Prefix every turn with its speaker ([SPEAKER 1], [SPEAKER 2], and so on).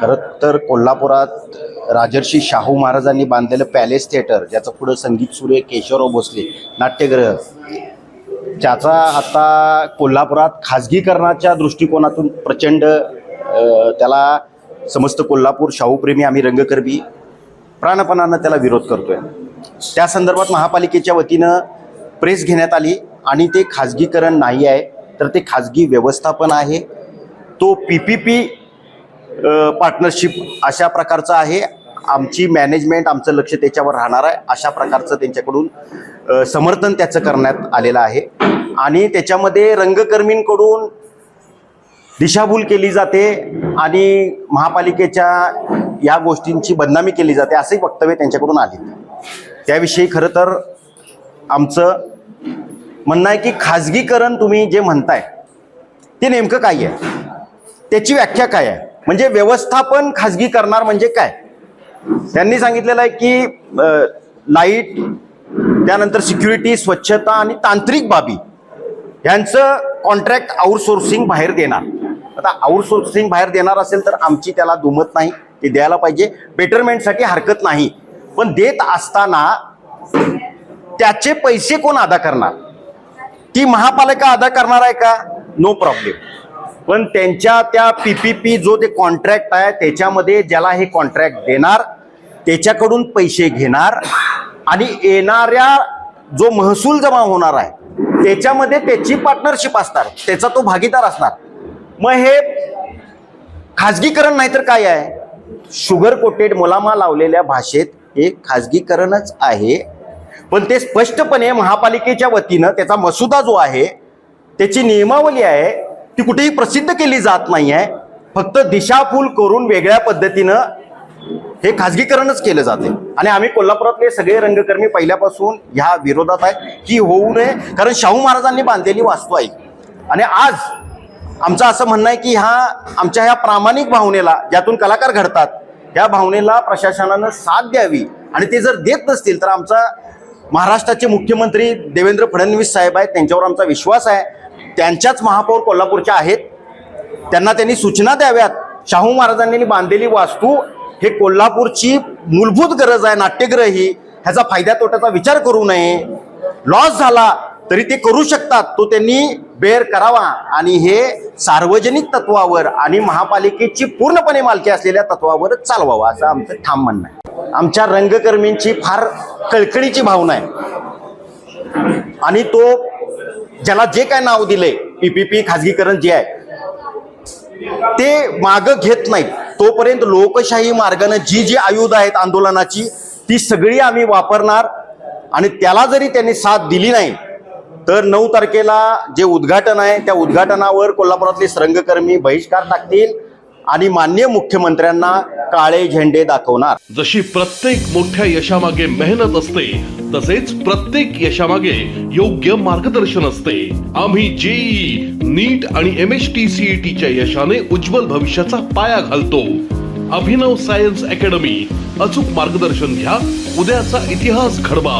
[SPEAKER 1] खरं तर कोल्हापुरात राजर्षी शाहू महाराजांनी बांधलेलं पॅलेस थिएटर, ज्याचं पुढं संगीत सूर्य केशवराव भोसले नाट्यगृह, ज्याचा आता कोल्हापुरात खाजगीकरणाच्या दृष्टिकोनातून प्रचंड त्याला समस्त कोल्हापूर शाहूप्रेमी आम्ही रंगकर्मी प्राणपणानं त्याला विरोध करतोय. त्या संदर्भात महापालिकेच्या वतीनं प्रेस घेण्यात आली आणि ते खाजगीकरण नाही आहे, तर ते खाजगी व्यवस्थापन आहे. तो PPP पार्टनरशिप अशा प्रकारचं आहे. आमची मॅनेजमेंट, आमचं लक्ष त्याच्यावर राहणार आहे अशा प्रकारचं त्यांच्याकडून समर्थन त्याचं करण्यात आलेलं आहे. आणि त्याच्यामध्ये रंगकर्मींकडून दिशाभूल केली जाते आणि महापालिकेच्या या गोष्टींची बदनामी केली जाते असंही वक्तव्य त्यांच्याकडून आले. त्याविषयी खरं तर आमचं म्हणणं आहे की खाजगीकरण तुम्ही जे म्हणताय ते नेमकं काय आहे, त्याची व्याख्या काय आहे, म्हणजे व्यवस्थापन खाजगी करणार म्हणजे काय. त्यांनी सांगितलेलं आहे की लाईट, त्यानंतर सिक्युरिटी, स्वच्छता आणि तांत्रिक बाबी यांचं कॉन्ट्रॅक्ट आउटसोर्सिंग बाहेर देणार. आता आउटसोर्सिंग बाहेर देणार असेल तर आमची त्याला दुमत नाही, ते द्यायला पाहिजे, बेटरमेंटसाठी हरकत नाही. पण देत असताना त्याचे पैसे कोण अदा करणार, ती महापालिका अदा करणार आहे का, नो प्रॉब्लेम. पण त्यांच्या त्या PPP जो ते कॉन्ट्रॅक्ट आहे त्याच्यामध्ये ज्याला हे कॉन्ट्रॅक्ट देणार त्याच्याकडून पैसे घेणार आणि येणाऱ्या जो महसूल जमा होणार आहे त्याच्यामध्ये त्याची पार्टनरशिप असणार, त्याचा तो भागीदार असणार. मग हे खाजगीकरण नाही तर काय आहे, शुगर कोटेड मुलामा लावलेल्या भाषेत हे खाजगीकरणच आहे. पण ते स्पष्टपणे महापालिकेच्या वतीनं त्याचा मसुदा जो आहे, त्याची नियमावली आहे, ती कुठेही प्रसिद्ध केली जात नाही आहे. फक्त दिशाभूल करून वेगळ्या पद्धतीनं हे खाजगीकरणच केलं जाते. आणि आम्ही कोल्हापुरातले सगळे रंगकर्मी पहिल्यापासून ह्या विरोधात आहे की होऊ नये, कारण शाहू महाराजांनी बांधलेली वास्तू आहे. आणि आज आमचं असं म्हणणं आहे की आमच्या ह्या प्रामाणिक भावनेला, ज्यातून कलाकार घडतात, ह्या भावनेला प्रशासनानं साथ द्यावी. आणि ते जर देत नसतील तर आमचा महाराष्ट्राचे मुख्यमंत्री देवेंद्र फडणवीस साहेब आहेत, त्यांच्यावर आमचा विश्वास आहे. त्यांच्याच महापौर कोल्हापूरच्या आहेत, त्यांना त्यांनी सूचना द्याव्यात. शाहू महाराजांनी बांधलेली वास्तू हे कोल्हापूरची मूलभूत गरज आहे, नाट्यगृह ही, ह्याचा फायदा तोट्याचा विचार करू नये. लॉस झाला तरी ते करू शकतात, तो त्यांनी बेअर करावा आणि हे सार्वजनिक तत्वावर आणि महापालिकेची पूर्णपणे मालकी असलेल्या तत्वावरच चालवावं असं आमचं ठाम म्हणणं आहे. आमच्या रंगकर्मींची फार कळकळीची भावना आहे आणि तो ज्याला जे काय नाव दिले PPP खाजगीकरण जे आहे ते मागं घेत नाहीत. तोपर्यंत लोकशाही मार्गाने जी आयुध आहेत आंदोलनाची ती सगळी आम्ही वापरणार. आणि त्याला जरी त्यांनी साथ दिली नाही तर 9 तारखेला जे उद्घाटन आहे त्या उद्घाटनावर कोल्हापुरातले रंगकर्मी बहिष्कार टाकतील आणि माननीय मुख्यमंत्र्यांना काळे झेंडे दाखवणार.
[SPEAKER 2] जशी प्रत्येक मोठ्या यशामागे मेहनत असते तसेच प्रत्येक यशामागे योग्य मार्गदर्शन असते. आम्ही JEE, नीट आणि MHT CET च्या यशाने उज्ज्वल भविष्याचा पाया घालतो. अभिनव सायन्स अकॅडमी, अचूक मार्गदर्शन घ्या, उद्याचा इतिहास घडवा.